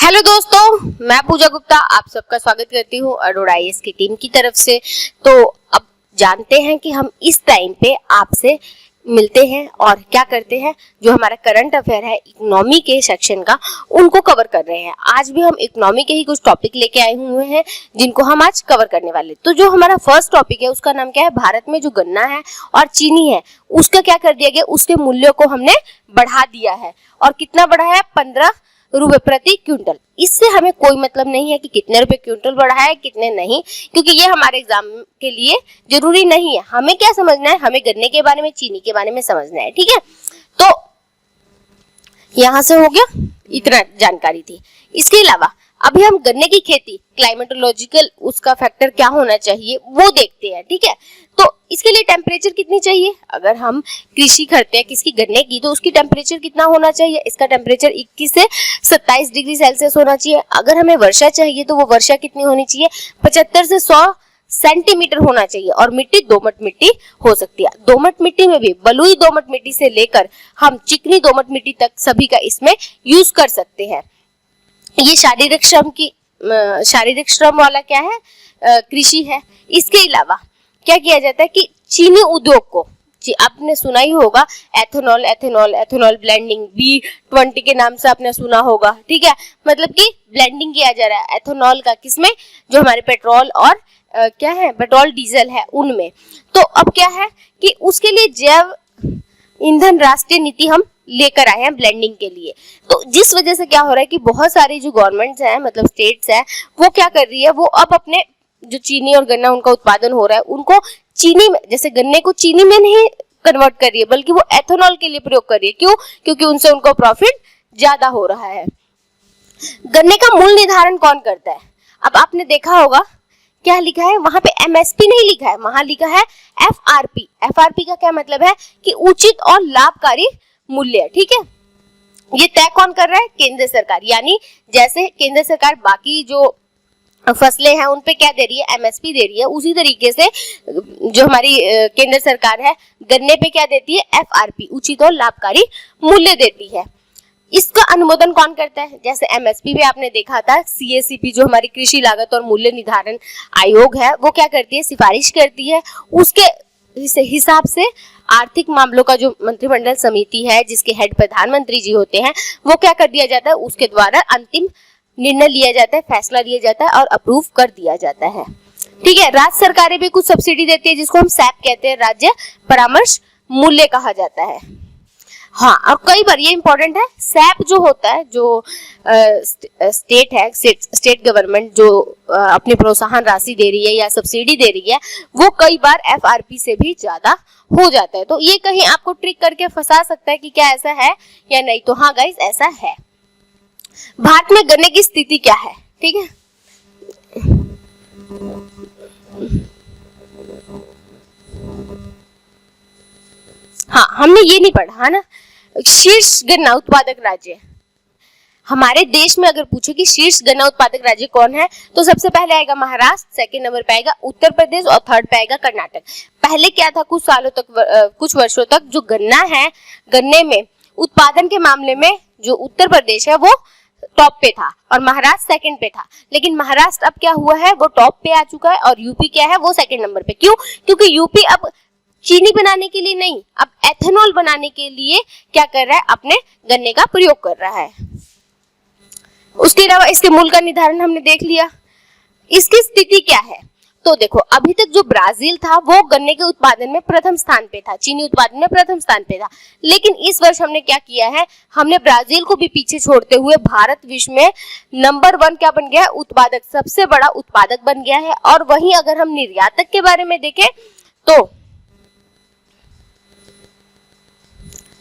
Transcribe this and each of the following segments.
Hello दोस्तों, मैं पूजा गुप्ता आप सबका स्वागत करती हूँ अरोड़ा आईएएस की टीम की तरफ से। तो अब जानते हैं कि हम इस टाइम पे आपसे मिलते हैं और क्या करते हैं। जो हमारा करंट अफेयर है इकोनॉमी के सेक्शन का, उनको कवर कर रहे हैं। आज भी हम इकोनॉमी के ही कुछ टॉपिक लेके आए हुए हैं जिनको हम आज कवर करने वाले। तो जो हमारा फर्स्ट टॉपिक है उसका नाम क्या है, भारत में जो गन्ना है और चीनी है उसका क्या कर दिया गया, उसके मूल्यों को हमने बढ़ा दिया है। और कितना बढ़ा है, 15 रुपए प्रति क्विंटल। इससे हमें कोई मतलब नहीं है कि कितने रुपए क्विंटल बढ़ा है कितने नहीं, क्योंकि ये हमारे एग्जाम के लिए जरूरी नहीं है। हमें क्या समझना है, हमें गन्ने के बारे में, चीनी के बारे में समझना है। ठीक है, तो यहां से हो गया, इतना जानकारी थी। इसके अलावा अभी हम गन्ने की खेती, क्लाइमेटोलॉजिकल उसका फैक्टर क्या होना चाहिए वो देखते हैं। ठीक है, तो इसके लिए टेम्परेचर कितनी चाहिए। अगर हम कृषि करते हैं किसकी, गन्ने की, तो उसकी टेम्परेचर कितना होना चाहिए, इसका टेम्परेचर 21 से 27 डिग्री सेल्सियस होना चाहिए। अगर हमें वर्षा चाहिए तो वो वर्षा कितनी होनी चाहिए, 75 से 100 सेंटीमीटर होना चाहिए। और मिट्टी दोमट मिट्टी हो सकती है। दोमट मिट्टी में भी बलुई दोमट मिट्टी से लेकर हम चिकनी दोमट मिट्टी तक सभी का इसमें यूज कर सकते हैं। ये शारीरिक श्रम वाला क्या है, कृषि है। इसके अलावा क्या किया जाता है कि चीनी उद्योग को, आपने सुना ही होगा एथेनॉल ब्लेंडिंग, B20 के नाम से आपने सुना होगा। ठीक है, मतलब कि ब्लेंडिंग किया जा रहा है एथेनॉल का, किसमें, जो हमारे पेट्रोल और क्या है, पेट्रोल डीजल है उनमें। तो अब क्या है कि उसके लिए जैव ईंधन राष्ट्रीय नीति हम लेकर आए हैं ब्लेंडिंग के लिए। तो जिस वजह से क्या हो रहा है कि बहुत सारी जो गवर्नमेंट्स हैं, मतलब स्टेट्स हैं, वो क्या कर रही है, वो अब अपने जो चीनी और गन्ना उनका उत्पादन हो रहा है उनको चीनी में, जैसे गन्ने को चीनी में नहीं कन्वर्ट कर रही है बल्कि वो एथेनॉल के लिए प्रयोग कर रही है। क्यों, क्योंकि उनसे उनको प्रॉफिट ज्यादा हो रहा है। गन्ने का मूल्य निर्धारण कौन करता है। अब आपने देखा होगा क्या लिखा है वहां पे, एमएसपी नहीं लिखा है, वहां लिखा है एफआरपी। एफआरपी का क्या मतलब है कि उचित और लाभकारी मूल्य। ठीक है, ये तय कौन कर रहा है, केंद्र सरकार। यानी जैसे केंद्र सरकार बाकी जो फसलें हैं उन पे क्या दे रही है, एमएसपी दे रही है, उसी तरीके से जो हमारी केंद्र सरकार है गन्ने पे क्या देती है, एफआरपी, उचित और लाभकारी मूल्य देती है। इसका अनुमोदन कौन करता है, जैसे एमएसपी भी आपने देखा था, सीएसीपी जो हमारी कृषि लागत और मूल्य निर्धारण आयोग है वो क्या करती है, सिफारिश करती है। उसके हिसाब से आर्थिक मामलों का जो मंत्रिमंडल समिति है जिसके हेड प्रधानमंत्री जी होते हैं, वो क्या कर दिया जाता है, उसके द्वारा अंतिम निर्णय लिया जाता है, फैसला लिया जाता है और अप्रूव कर दिया जाता है। ठीक है, राज्य सरकारें भी कुछ सब्सिडी देती है जिसको हम सैप कहते हैं, राज्य परामर्श मूल्य कहा जाता है। हाँ, और कई बार ये इंपॉर्टेंट है, सैप जो होता है, जो स्टेट है, स्टेट गवर्नमेंट जो अपनी प्रोत्साहन राशि दे रही है या सब्सिडी दे रही है, वो कई बार एफआरपी से भी ज्यादा हो जाता है। तो ये कहीं आपको ट्रिक करके फंसा सकता है कि क्या ऐसा है या नहीं। तो हाँ गाइस, ऐसा है। भारत में गन्ने की स्थिति क्या है, ठीक है। हाँ, हमने ये नहीं पढ़ा है ना, शीर्ष गन्ना उत्पादक राज्य। हमारे देश में अगर पूछे कि शीर्ष गन्ना उत्पादक राज्य कौन है, तो सबसे पहले आएगा महाराष्ट्र, सेकंड नंबर पे आएगा उत्तर प्रदेश और थर्ड पे आएगा कर्नाटक। पहले क्या था, कुछ सालों तक, कुछ वर्षों तक जो गन्ना है, गन्ने में उत्पादन के मामले में जो उत्तर प्रदेश है वो टॉप पे था और महाराष्ट्र सेकंड पे था। लेकिन महाराष्ट्र अब क्या हुआ है, वो टॉप पे आ चुका है और यूपी क्या है, वो सेकंड नंबर पे। क्यों, क्योंकि यूपी अब चीनी बनाने के लिए नहीं, अब एथेनॉल बनाने के लिए क्या कर रहा है, अपने गन्ने का प्रयोग कर रहा है। उसके अलावा इसके मूल्य का निर्धारण हमने देख लिया। इसकी स्थिति क्या है, तो देखो अभी तक जो ब्राजील था वो गन्ने के उत्पादन में प्रथम स्थान पे था, चीनी उत्पादन में प्रथम स्थान पे था। लेकिन इस वर्ष हमने क्या किया है, हमने ब्राजील को भी पीछे छोड़ते हुए भारत विश्व में नंबर 1 क्या बन गया है, उत्पादक, सबसे बड़ा उत्पादक बन गया है। और वहीं अगर हम निर्यातक के बारे में देखें तो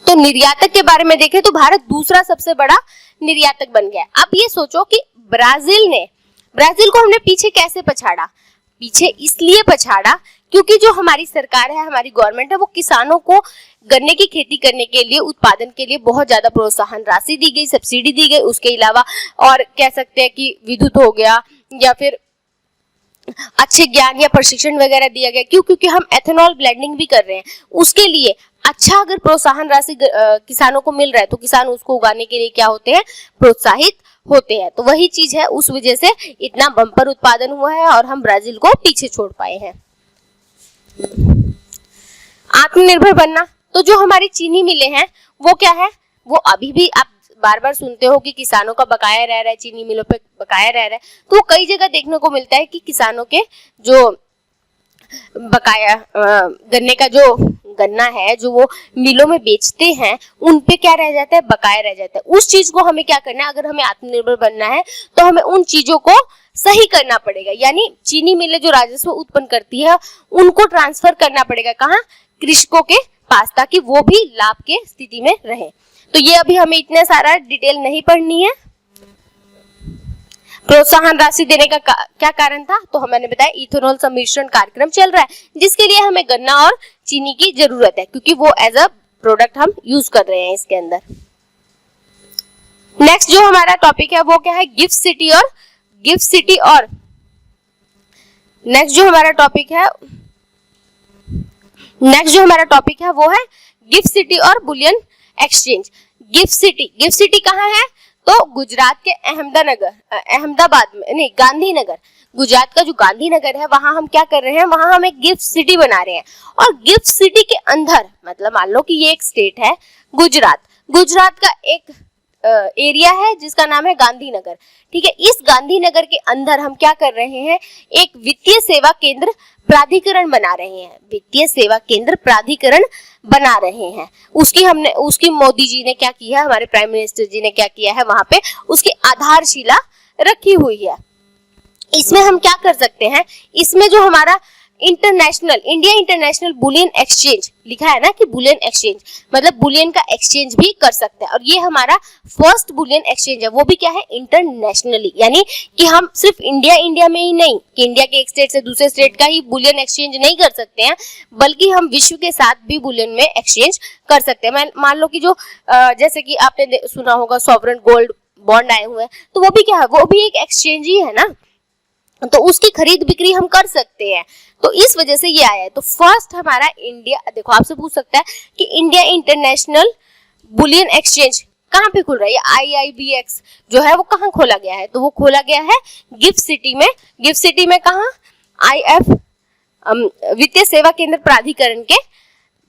निर्यातक के बारे में देखें तो भारत दूसरा सबसे बड़ा निर्यातक बन गया। अब ये सोचो कि ब्राजील को हमने पीछे कैसे पछाड़ा, पीछे इसलिए पछाड़ा क्योंकि जो हमारी सरकार है, हमारी गवर्नमेंट है, वो किसानों को गन्ने की खेती करने के लिए, उत्पादन के लिए बहुत ज्यादा प्रोत्साहन राशि दी गई, सब्सिडी दी गई। उसके अलावा और कह सकते हैं कि विद्युत हो गया या फिर अच्छे ज्ञान या प्रशिक्षण वगैरह दिया गया। क्यों, क्योंकि हम एथेनॉल ब्लेंडिंग भी कर रहे हैं, उसके लिए अच्छा अगर प्रोत्साहन राशि किसानों को मिल रहा है तो किसान उसको उगाने के लिए क्या होते हैं, प्रोत्साहित होते हैं। तो वही चीज है, उस वजह से इतना बम्पर उत्पादन हुआ है और हम ब्राजील को पीछे छोड़ पाए हैं। आत्मनिर्भर बनना, तो जो हमारी चीनी मिलें हैं वो क्या है, वो अभी भी आप बार बार सुनते हो कि किसानों का बकाया रह रहा है, चीनी मिलों पे बकाया रह रहा है। तो कई जगह देखने को मिलता है कि किसानों के जो बकाया गन्ने का जो गन्ना है जो वो मिलों में बेचते हैं, उन पे क्या रह जाता है, बकाया रह जाता है। उस चीज को हमें क्या करना है, अगर हमें आत्मनिर्भर बनना है तो हमें उन चीजों को सही करना पड़ेगा। यानी चीनी मिलें जो राजस्व उत्पन्न करती है उनको ट्रांसफर करना पड़ेगा, कहाँ, कृषकों के पास, ताकि वो भी लाभ के स्थिति में रहे। तो ये अभी हमें इतना सारा डिटेल नहीं पढ़नी है। प्रोत्साहन राशि देने का क्या कारण था, तो मैंने बताया इथेनॉल सम्मिश्रण कार्यक्रम चल रहा है, जिसके लिए हमें गन्ना और चीनी की जरूरत है, क्योंकि वो एज अ प्रोडक्ट हम यूज कर रहे हैं इसके अंदर। नेक्स्ट जो हमारा टॉपिक है वो क्या है, गिफ्ट सिटी और नेक्स्ट जो हमारा टॉपिक है वो है गिफ्ट सिटी और बुलियन एक्सचेंज। गिफ्ट सिटी कहाँ है, तो गुजरात के अहमदाबाद में, नहीं, गांधीनगर, गुजरात का जो गांधीनगर है वहां हम क्या कर रहे हैं, वहां हम एक गिफ्ट सिटी बना रहे हैं। और गिफ्ट सिटी के अंदर, मतलब मान लो कि ये एक स्टेट है गुजरात का एक एरिया है जिसका नाम है गांधीनगर, ठीक है। इस गांधीनगर के अंदर हम क्या कर रहे हैं, एक वित्तीय सेवा केंद्र प्राधिकरण बना रहे हैं। उसकी मोदी जी ने क्या किया, हमारे प्राइम मिनिस्टर जी ने क्या किया है, वहां पे उसकी आधारशिला रखी हुई है। इसमें हम क्या कर सकते हैं, इसमें जो हमारा इंडिया इंटरनेशनल बुलियन एक्सचेंज लिखा है ना, कि बुलियन एक्सचेंज मतलब बुलियन का एक्सचेंज भी कर सकते हैं। और ये हमारा फर्स्ट बुलियन एक्सचेंज है, वो भी क्या है, इंटरनेशनली, यानी कि हम सिर्फ इंडिया में ही नहीं, कि इंडिया के एक स्टेट से दूसरे स्टेट का ही बुलियन एक्सचेंज नहीं कर सकते हैं, बल्कि हम विश्व के साथ भी बुलियन में एक्सचेंज कर सकते हैं। मान लो कि जो जैसे कि आपने सुना होगा सॉवरेन गोल्ड बॉन्ड आए हुए हैं, तो वो भी क्या है, वो भी एक एक्सचेंज ही है ना, तो उसकी खरीद बिक्री हम कर सकते हैं। तो इस वजह से ये आया है। तो फर्स्ट हमारा इंडिया, देखो आपसे पूछ सकता है कि इंडिया इंटरनेशनल बुलियन एक्सचेंज कहाँ पे खुल रहा है, IIBX जो है वो कहाँ खोला गया है, तो वो खोला गया है गिफ्ट सिटी में कहाँ, IF वित्तीय सेवा केंद्र प्राधिकरण के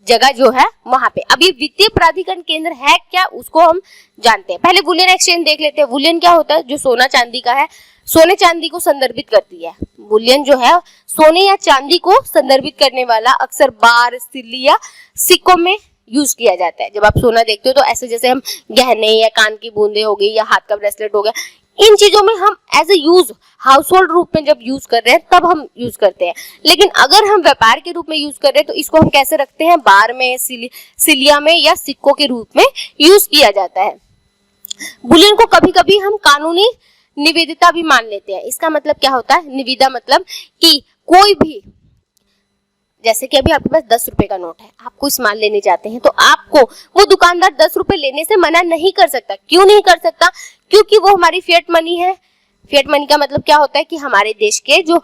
जगह जो है वहां पे। अब ये वित्तीय प्राधिकरण केंद्र है क्या, उसको हम जानते हैं। पहले बुलियन एक्सचेंज देख लेते हैं। बुलियन क्या होता है, जो सोना चांदी का है, सोने चांदी को संदर्भित करती है। बुलियन जो है सोने या चांदी को संदर्भित करने वाला अक्सर बार, सिल्ली या सिक्कों में यूज किया जाता है। जब आप सोना देखते हो तो ऐसे जैसे हम गहने या कान की बूंदे हो गई या हाथ का ब्रेसलेट हो गया, इन चीजों में हम as a use household रूप में जब यूज कर रहे हैं तब हम यूज करते हैं। लेकिन अगर हम व्यापार के रूप में यूज कर रहे हैं तो इसको हम कैसे रखते हैं, बार में, सिलिया में या सिक्कों के रूप में यूज किया जाता है। बुलियन को कभी कभी हम कानूनी निवेदिता भी मान लेते हैं। इसका मतलब क्या होता है, निविदा मतलब कि कोई भी, जैसे कि अभी आपके पास 10 रुपए का नोट है, आप कोई सामान लेने जाते हैं तो आपको वो दुकानदार 10 रुपए लेने से मना नहीं कर सकता। क्यों नहीं कर सकता, क्योंकि वो हमारी फिएट मनी है। फिएट मनी का मतलब क्या होता है कि हमारे देश के जो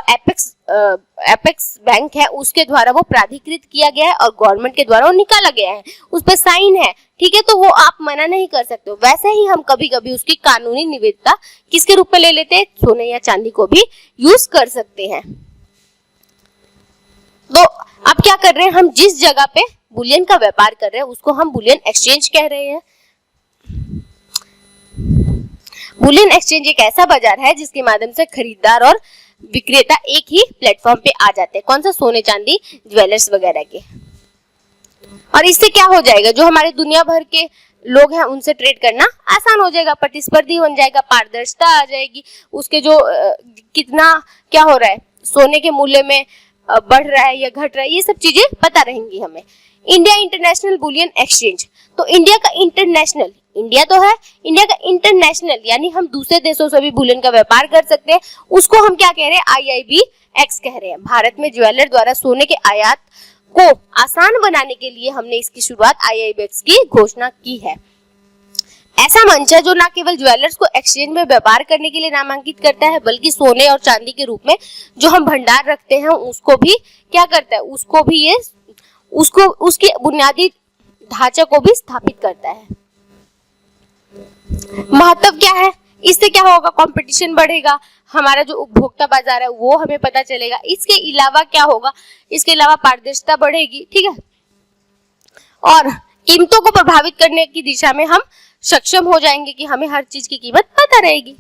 एपेक्स बैंक है उसके द्वारा वो प्राधिकृत किया गया है और गवर्नमेंट के द्वारा वो निकाला गया है, उस पर साइन है, ठीक है। तो वो आप मना नहीं कर सकते हो। वैसे ही हम कभी कभी उसकी कानूनी निविदा किसके रूप में ले लेते हैं, सोने या चांदी को भी यूज कर सकते हैं। तो अब क्या कर रहे हैं, हम जिस जगह पे बुलियन का व्यापार कर रहे हैं उसको हम बुलियन एक्सचेंज कह रहे हैं। बुलियन एक्सचेंज एक ऐसा बाजार है जिसके माध्यम से खरीदार और विक्रेता एक ही प्लेटफॉर्म पे आ जाते हैं। कौन सा, सोने चांदी ज्वेलर्स वगैरह के। और इससे क्या हो जाएगा, जो हमारे दुनिया भर के लोग हैं उनसे ट्रेड करना आसान हो जाएगा, प्रतिस्पर्धी बन जाएगा, पारदर्शिता आ जाएगी, उसके जो कितना क्या हो रहा है, सोने के मूल्य में बढ़ रहा है या घट रहा है, ये सब चीजें पता रहेंगी हमें। इंडिया इंटरनेशनल बुलियन एक्सचेंज, तो इंडिया का इंटरनेशनल, इंडिया तो है, इंडिया का इंटरनेशनल यानी हम दूसरे देशों से भी बुलियन का व्यापार कर सकते हैं, उसको हम क्या कह रहे हैं, IIBX कह रहे हैं। भारत में ज्वेलर द्वारा सोने के आयात को आसान बनाने के लिए हमने इसकी शुरुआत IIBX की घोषणा की है। ऐसा मंच है जो न केवल ज्वेलर्स को एक्सचेंज में व्यापार करने के लिए नामांकित करता है, बल्कि सोने और चांदी के रूप में जो हम भंडार रखते हैं उसको भी क्या करता है, उसको उसकी बुनियादी ढांचे को भी स्थापित करता है। महत्व क्या है, इससे क्या होगा, कंपटीशन बढ़ेगा, हमारा जो उपभोक्ता बाजार है वो हमें पता चलेगा। इसके अलावा क्या होगा, इसके अलावा पारदर्शिता बढ़ेगी, ठीक है, और कीमतों को प्रभावित करने की दिशा में हम सक्षम हो जाएंगे कि हमें हर चीज की कीमत पता रहेगी।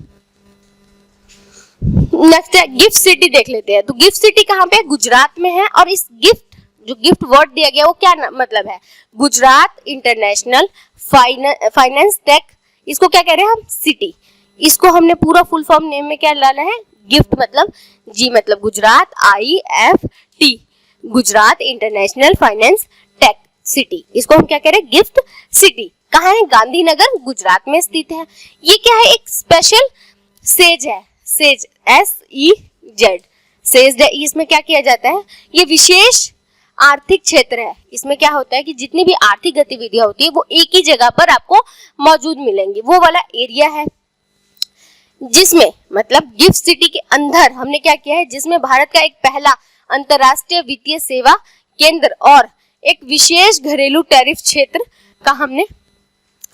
नेक्स्ट है गिफ्ट सिटी, देख लेते हैं। तो गिफ्ट सिटी कहाँ पे है, गुजरात में है। और इस गिफ्ट, जो गिफ्ट वर्ड दिया गया वो क्या मतलब है, गुजरात इंटरनेशनल फाइनेंस टेक, इसको क्या कह रहे हैं हम, सिटी। इसको हमने पूरा फुल फॉर्म नेम में क्या डाला है, गिफ्ट मतलब जी मतलब Gujarat, IFT, Gujarat international finance tech city, इसको हम क्या कह रहे हैं, गिफ्ट सिटी। कहाँ है, गांधीनगर, गुजरात में स्थित है। ये क्या है, एक स्पेशल सेज है, सेज SEZ, सेज, इसमें क्या किया जाता है, ये विशेष आर्थिक क्षेत्र है। इसमें क्या होता है कि जितनी भी आर्थिक गतिविधियां होती है वो एक ही जगह पर आपको मौजूद मिलेंगी, वो वाला एरिया है। जिसमें मतलब गिफ्ट सिटी के अंदर हमने क्या किया है, जिसमें भारत का एक पहला अंतरराष्ट्रीय वित्तीय सेवा केंद्र और एक विशेष घरेलू टैरिफ क्षेत्र का हमने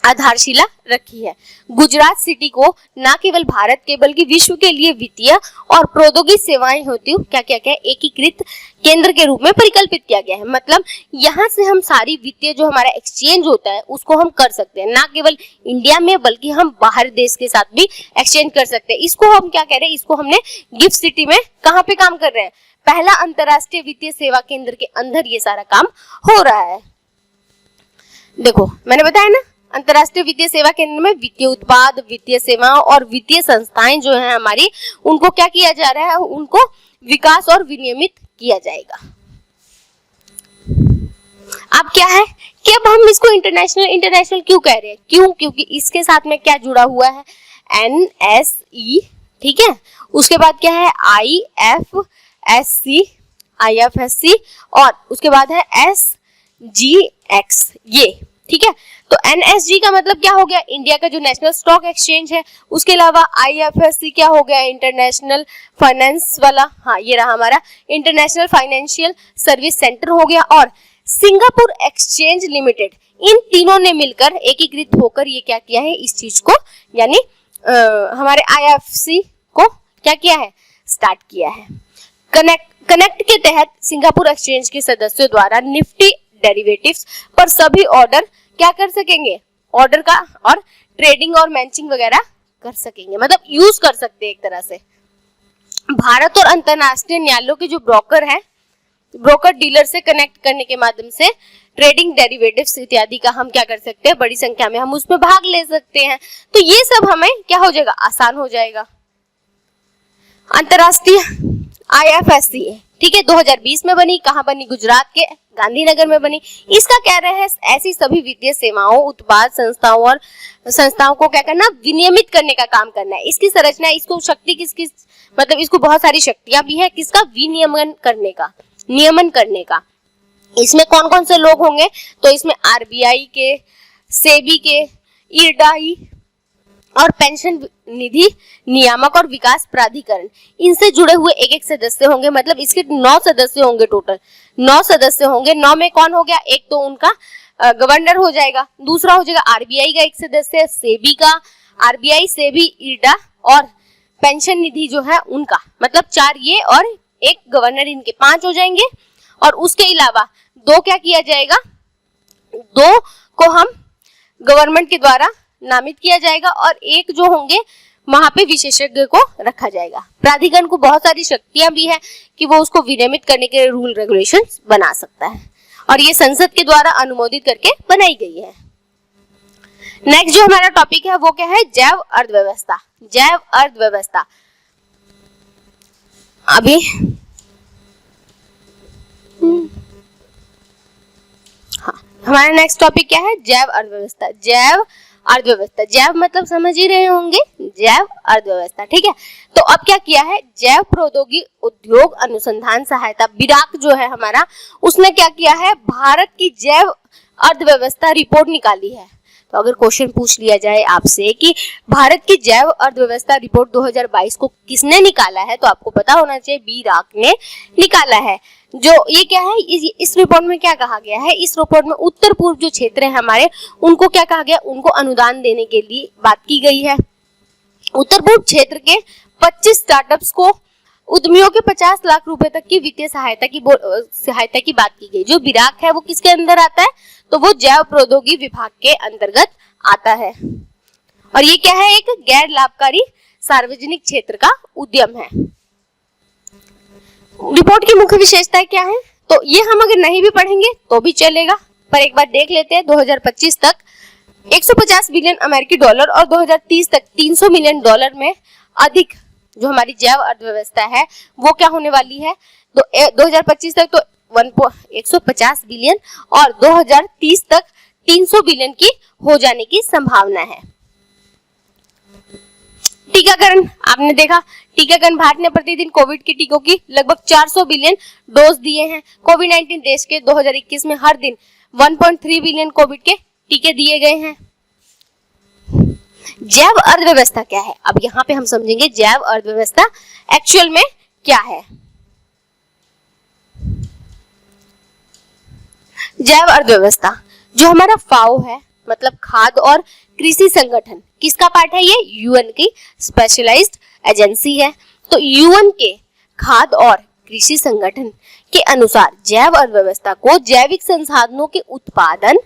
आधारशिला रखी है। गुजरात सिटी को न केवल भारत के बल्कि विश्व के लिए वित्तीय और प्रौद्योगिक सेवाएं होती हुई क्या क्या क्या एकीकृत केंद्र के रूप में परिकल्पित किया गया है। मतलब यहाँ से हम सारी वित्तीय जो हमारा एक्सचेंज होता है उसको हम कर सकते हैं, ना केवल इंडिया में बल्कि हम बाहर देश के साथ भी एक्सचेंज कर सकते हैं। इसको हम क्या कह रहे हैं, इसको हमने गिफ्ट सिटी में कहाँ पे काम कर रहे हैं, पहला अंतरराष्ट्रीय वित्तीय सेवा केंद्र के अंदर ये सारा काम हो रहा है। देखो मैंने बताया ना, अंतरराष्ट्रीय वित्तीय सेवा केंद्र में वित्तीय उत्पाद, वित्तीय सेवाओं और वित्तीय संस्थाएं जो हैं हमारी, उनको क्या किया जा रहा है, उनको विकास और विनियमित किया जाएगा। अब क्या है कि अब हम इसको इंटरनेशनल क्यों कह रहे हैं, क्यों, क्योंकि इसके साथ में क्या जुड़ा हुआ है, NSE, ठीक है, उसके बाद क्या है IFSC और उसके बाद है SGX, ये ठीक है। तो NSG का मतलब क्या हो गया, इंडिया का जो नेशनल स्टॉक एक्सचेंज है। उसके अलावा IFSC क्या हो गया, इंटरनेशनल फाइनेंस वाला, हाँ ये रहा हमारा इंटरनेशनल फाइनेंशियल सर्विस सेंटर हो गया। और सिंगापुर एक्सचेंज लिमिटेड, इन तीनों ने मिलकर एकीकृत होकर ये क्या किया है, इस चीज को यानी हमारे IFC को क्या किया है, स्टार्ट किया है। कनेक्ट के तहत सिंगापुर एक्सचेंज के सदस्यों द्वारा निफ्टी डेरिवेटिव्स पर सभी ऑर्डर क्या कर सकेंगे, ऑर्डर का और ट्रेडिंग और मैचिंग वगैरह कर सकेंगे, मतलब यूज कर सकते हैं एक तरह से। भारत और अंतरराष्ट्रीय न्यायालयों के जो ब्रोकर हैं, ब्रोकर डीलर से कनेक्ट करने के माध्यम से ट्रेडिंग डेरिवेटिव्स इत्यादि का हम क्या कर सकते हैं, बड़ी संख्या में हम उसमें भाग ले सकते हैं। तो ये सब हमें क्या हो जाएगा, आसान हो जाएगा। अंतरराष्ट्रीय IFSC, ठीक है, 2020 में बनी, कहाँ बनी, गुजरात के गांधीनगर में बनी। इसका कह रहे हैं ऐसी सभी वित्तीय सेवाओं, उत्पाद, संस्थाओं को क्या करना, विनियमित करने का काम करना है। इसकी संरचना, इसको शक्ति किसकी, मतलब इसको बहुत सारी शक्तियां भी है, किसका, विनियमन करने का, नियमन करने का। इसमें कौन कौन से लोग होंगे, तो इसमें RBI के, सेबी के, IRDAI और पेंशन निधि नियामक और विकास प्राधिकरण, इनसे जुड़े हुए एक एक सदस्य होंगे। मतलब इसके 9 सदस्य होंगे, टोटल 9 सदस्य होंगे। 9 में कौन हो गया, एक तो उनका गवर्नर हो जाएगा, दूसरा हो जाएगा RBI का एक सदस्य, सेबी का, RBI, सेबी, IRDA और पेंशन निधि जो है उनका, मतलब 4 ये और एक गवर्नर, इनके 5 हो जाएंगे। और उसके अलावा 2 क्या किया जाएगा, 2 को हम गवर्नमेंट के द्वारा नामित किया जाएगा और एक जो होंगे वहां पे विशेषज्ञ को रखा जाएगा। प्राधिकरण को बहुत सारी शक्तियां भी है कि वो उसको विनियमित करने के रूल रेगुलेशंस बना सकता है और ये संसद के द्वारा अनुमोदित करके बनाई गई है। नेक्स्ट जो हमारा टॉपिक है वो क्या है, जैव अर्थव्यवस्था। जैव अर्थव्यवस्था अभी हाँ, हमारा नेक्स्ट टॉपिक क्या है, जैव अर्थव्यवस्था। जैव अर्थव्यवस्था, जैव मतलब समझ ही रहे होंगे, जैव अर्थव्यवस्था, ठीक है। तो अब क्या किया है, जैव प्रौद्योगिकी उद्योग अनुसंधान सहायता बिराक जो है हमारा, उसने क्या किया है, भारत की जैव अर्थव्यवस्था रिपोर्ट निकाली है। तो अगर क्वेश्चन पूछ लिया जाए आपसे कि भारत की जैव अर्थव्यवस्था रिपोर्ट 2022 को किसने निकाला है, तो आपको पता होना चाहिए बिराक ने निकाला है। जो ये क्या है, इस रिपोर्ट में क्या कहा गया है, इस रिपोर्ट में उत्तर पूर्व जो क्षेत्र है हमारे, उनको क्या कहा गया, उनको अनुदान देने के लिए बात की गई है। उत्तर पूर्व क्षेत्र के 25 स्टार्टअप्स को उद्यमियों के 50 लाख रुपए तक की वित्तीय सहायता की बात की गई। जो बिराक है वो किसके अंदर आता है, तो वो जैव प्रौद्योगिकी विभाग के अंतर्गत आता है। और ये क्या है, एक गैर लाभकारी सार्वजनिक क्षेत्र का उद्यम है। रिपोर्ट की मुख्य विशेषताएं क्या है, तो ये हम अगर नहीं भी पढ़ेंगे तो भी चलेगा, पर एक बार देख लेते हैं। 2025 तक 150 बिलियन अमेरिकी डॉलर और 2030 तक 300 मिलियन डॉलर में अधिक जो हमारी जैव अर्थव्यवस्था है वो क्या होने वाली है। तो 2025 तक तो 150 बिलियन और 2030 तक 300 बिलियन की हो जाने की संभावना है। टीकाकरण आपने देखा, टीकाकरण भारत ने प्रतिदिन कोविड के टीकों की लगभग 400 बिलियन डोज दिए हैं। कोविड-19 देश के 2021 में हर दिन 1.3 बिलियन कोविड के टीके दिए गए हैं। जैव अर्थव्यवस्था क्या है, अब यहाँ पे हम समझेंगे जैव अर्थव्यवस्था एक्चुअल में क्या है। जैव अर्थव्यवस्था जो हमारा फाओ है, मतलब खाद्य और कृषि संगठन, किसका पार्ट है, ये यूएन की स्पेशलाइज्ड एजेंसी है। तो यूएन के खाद्य और कृषि संगठन के अनुसार जैव अर्थव्यवस्था को जैविक संसाधनों के उत्पादन,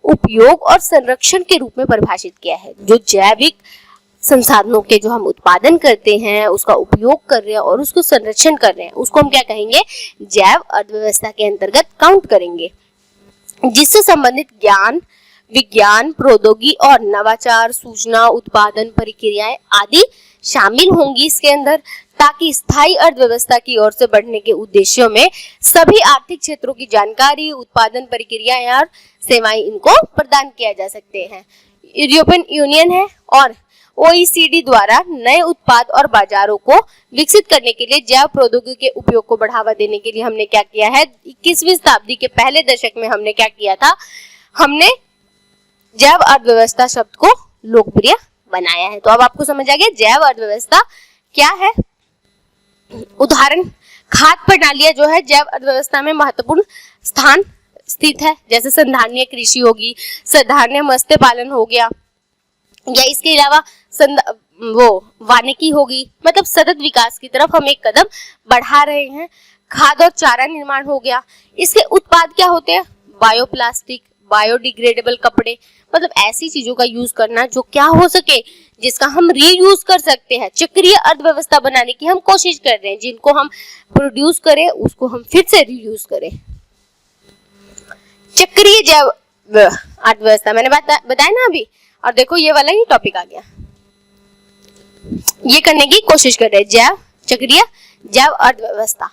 उपयोग और संरक्षण के रूप में परिभाषित किया है। जो जैविक संसाधनों के जो हम उत्पादन करते हैं, उसका उपयोग कर रहे हैं और उसको संरक्षण कर रहे हैं, उसको हम क्या कहेंगे, जैव अर्थव्यवस्था के अंतर्गत काउंट करेंगे। जिससे संबंधित ज्ञान, विज्ञान, प्रौद्योगिकी और नवाचार, सूचना, उत्पादन प्रक्रियाएं आदि शामिल होंगी इसके अंदर, ताकि स्थायी अर्थव्यवस्था की ओर से बढ़ने के उद्देश्यों में सभी आर्थिक क्षेत्रों की जानकारी, उत्पादन प्रक्रियाएं और सेवाएं इनको प्रदान किया जा सकते हैं। यूरोपियन यूनियन है और OECD द्वारा नए उत्पाद और बाजारों को विकसित करने के लिए जैव प्रौद्योगिकी के उपयोग को बढ़ावा देने के लिए हमने क्या किया है, 21वीं शताब्दी के पहले दशक में हमने क्या किया था, हमने जैव अर्थव्यवस्था शब्द को लोकप्रिय बनाया है। तो अब आपको समझ आ गया जैव अर्थव्यवस्था क्या है। उदाहरण, खाद्य प्रणालियां जो है जैव अर्थव्यवस्था में महत्वपूर्ण स्थान स्थित है, जैसे संधारणीय कृषि होगी, संधारणीय मत्स्य पालन हो गया, या इसके अलावा वानिकी होगी, मतलब सतत विकास की तरफ हम एक कदम बढ़ा रहे हैं। खाद्य और चारा निर्माण हो गया, इसके उत्पाद क्या होते हैं, बायोप्लास्टिक, बायोडिग्रेडेबल कपड़े, मतलब ऐसी चीजों का यूज करना जो क्या हो सके, जिसका हम रीयूज कर सकते हैं। चक्रीय अर्थव्यवस्था बनाने की हम कोशिश कर रहे हैं, जिनको हम प्रोड्यूस करें उसको हम फिर से रीयूज करें। चक्रीय जैव अर्थव्यवस्था मैंने बताया ना अभी, और देखो ये वाला ही टॉपिक आ गया, ये करने की कोशिश कर रहे हैं। चक्रीय जैव अर्थव्यवस्था,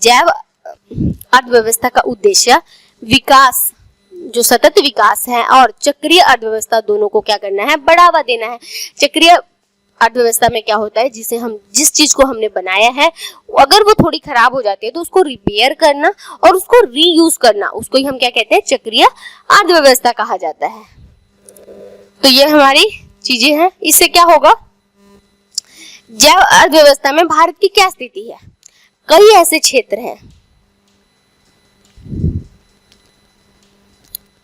जैव अर्थव्यवस्था का उद्देश्य विकास, जो सतत विकास है, और चक्रीय अर्थव्यवस्था दोनों को क्या करना है, बढ़ावा देना है। चक्रीय अर्थव्यवस्था में क्या होता है, जिस चीज को हमने बनाया है अगर वो थोड़ी खराब हो जाती है तो उसको रिपेयर करना और उसको रीयूज करना, उसको ही हम क्या कहते हैं, चक्रीय अर्थव्यवस्था कहा जाता है। तो ये हमारी चीजें हैं। इससे क्या होगा, जैव अर्थव्यवस्था में भारत की क्या स्थिति है, कई ऐसे क्षेत्र हैं,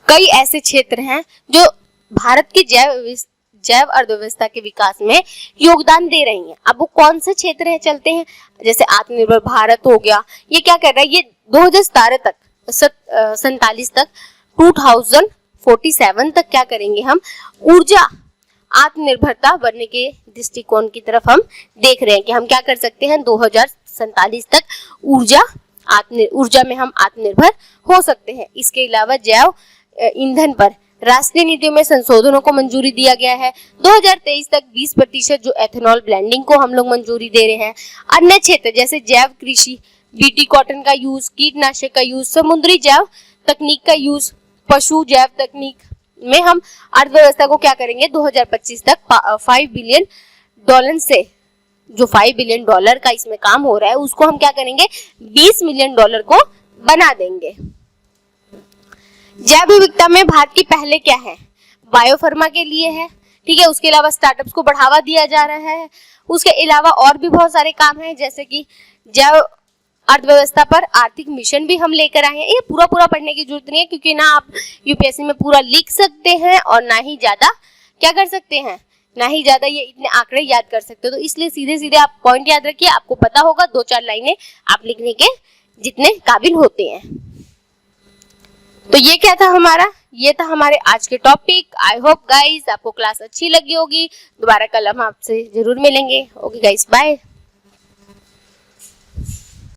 कई ऐसे क्षेत्र हैं जो भारत की जैव अर्थव्यवस्था के विकास में योगदान दे रही हैं। अब वो कौन से क्षेत्र हैं, चलते हैं। जैसे आत्मनिर्भर भारत हो गया, ये क्या कर रहा है, ये 2047 तक 2047 तक क्या करेंगे, हम ऊर्जा आत्मनिर्भरता बनने के दृष्टिकोण की तरफ हम देख रहे हैं कि हम क्या कर सकते हैं, 2047 तक ऊर्जा में हम आत्मनिर्भर हो सकते हैं। इसके अलावा जैव ईंधन पर राष्ट्रीय नीतियों में संशोधनों को मंजूरी दिया गया है। 2023 तक 20% जो एथेनॉल ब्लेंडिंग को हम लोग मंजूरी दे रहे हैं। अन्य क्षेत्र जैसे जैव कृषि, बीटी कॉटन का यूज, कीटनाशक का यूज, समुद्री जैव तकनीक का यूज, पशु जैव तकनीक में हम अर्थव्यवस्था को क्या करेंगे, 2025 तक 5 बिलियन डॉलर से, जो 5 बिलियन डॉलर का इसमें काम हो रहा है उसको हम क्या करेंगे, 20 मिलियन डॉलर को बना देंगे। जैव विविधता में भारत की पहले क्या है, बायोफार्मा के लिए है, ठीक है। उसके अलावा स्टार्टअप्स को बढ़ावा दिया जा रहा है। उसके अलावा और भी बहुत सारे काम हैं, जैसे कि जैव अर्थव्यवस्था पर आर्थिक मिशन भी हम लेकर आए हैं। ये पूरा पढ़ने की जरूरत नहीं है, क्योंकि ना आप यूपीएससी में पूरा लिख सकते हैं और ना ही ज्यादा क्या कर सकते हैं, ना ही ज्यादा ये इतने आंकड़े याद कर सकते हो। तो इसलिए सीधे सीधे आप पॉइंट याद रखिए, आपको पता होगा 2-4 लाइनें आप लिखने के जितने काबिल होते हैं। तो ये क्या था हमारा, ये था हमारे आज के टॉपिक। आई होप गाइस आपको क्लास अच्छी लगी होगी। दोबारा कल हम आपसे जरूर मिलेंगे। Okay guys, bye.